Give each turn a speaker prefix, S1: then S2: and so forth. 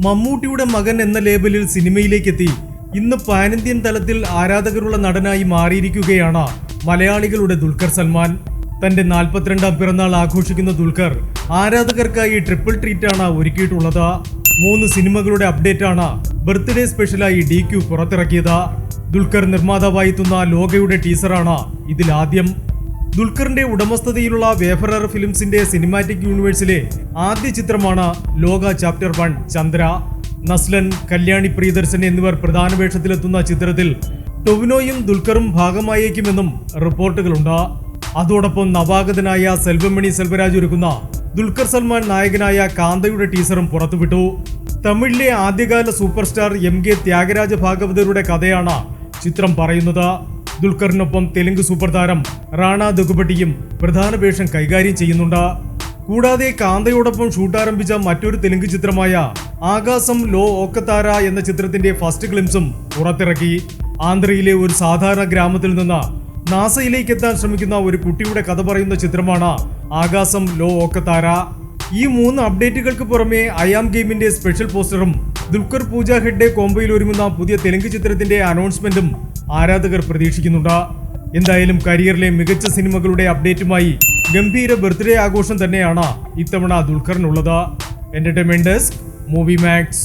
S1: മമ്മൂട്ടിയുടെ മകൻ എന്ന ലേബലിൽ സിനിമയിലേക്കെത്തി ഇന്ന് പാൻ ഇന്ത്യൻ തലത്തിൽ ആരാധകരുള്ള നടനായി മാറിയിരിക്കുകയാണ് മലയാളികളുടെ ദുൽഖർ സൽമാൻ. തന്റെ 42ാം പിറന്നാൾ ആഘോഷിക്കുന്ന ദുൽഖർ ആരാധകർക്കായി ട്രിപ്പിൾ ട്രീറ്റ് ആണ് ഒരുക്കിയിട്ടുള്ളത്. 3 സിനിമകളുടെ അപ്ഡേറ്റ് ആണ് ബർത്ത്ഡേ സ്പെഷ്യലായി DQ പുറത്തിറക്കിയത്. ദുൽഖർ നിർമ്മാതാവായി എത്തുന്ന ലോകയുടെ ടീസറാണ് ഇതിലാദ്യം. ദുൽഖറിന്റെ ഉടമസ്ഥതയിലുള്ള വേഫറർ ഫിലിംസിന്റെ സിനിമാറ്റിക് യൂണിവേഴ്സിലെ ആദ്യ ചിത്രമാണ് ലോക ചാപ്റ്റർ 1 ചന്ദ്ര. നസ്ലൻ, കല്യാണി പ്രിയദർശൻ എന്നിവർ പ്രധാന വേഷത്തിലെത്തുന്ന ചിത്രത്തിൽ ടൊവിനോയും ദുൽഖറും ഭാഗമായേക്കുമെന്നും റിപ്പോർട്ടുകളുണ്ട്. അതോടൊപ്പം നവാഗതനായ സെൽവമണി സെൽവരാജ് ഒരുക്കുന്ന ദുൽഖർ സൽമാൻ നായകനായ കാന്തയുടെ ടീസറും പുറത്തുവിട്ടു. തമിഴിലെ ആദ്യകാല സൂപ്പർ സ്റ്റാർ MK ത്യാഗരാജ ഭാഗവതരുടെ കഥയാണ് ചിത്രം പറയുന്നത്. ദുൽഖറിനൊപ്പം തെലുങ്ക് സൂപ്പർ താരം റാണ ദഗുപട്ടിയും പ്രധാന വേഷം കൈകാര്യം ചെയ്യുന്നുണ്ട്. കൂടാതെ കാന്തയോടൊപ്പം ഷൂട്ടാരംഭിച്ച മറ്റൊരു തെലുങ്ക് ചിത്രമായ ആകാശം ലോ ഓക്കത്താര എന്ന ചിത്രത്തിന്റെ ഫസ്റ്റ് ഗ്ലിംസും പുറത്തിറക്കി. ആന്ധ്രയിലെ ഒരു സാധാരണ ഗ്രാമത്തിൽ നിന്ന് നാസയിലേക്ക് എത്താൻ ശ്രമിക്കുന്ന ഒരു കുട്ടിയുടെ കഥ പറയുന്ന ചിത്രമാണ് ആകാശം ലോ ഓക്കത്താര. ഈ 3 അപ്ഡേറ്റുകൾക്ക് പുറമെ അയാം ഗെയിമിന്റെ സ്പെഷ്യൽ പോസ്റ്ററും ദുൽഖർ പൂജ ഹെഗ്ഡെ കോംബോയിൽ ഒരുങ്ങുന്ന പുതിയ തെലുങ്ക് ചിത്രത്തിന്റെ അനൗൺസ്മെന്റും ആരാധകർ പ്രതീക്ഷിക്കുന്നുണ്ട്. എന്തായാലും കരിയറിലെ മികച്ച സിനിമകളുടെ അപ്ഡേറ്റുമായി ഗംഭീര ബർത്ത്ഡേ ആഘോഷം തന്നെയാണ് ഇത്തവണ ദുൽഖറിനുള്ളത്. Entertainment desk, Movie max.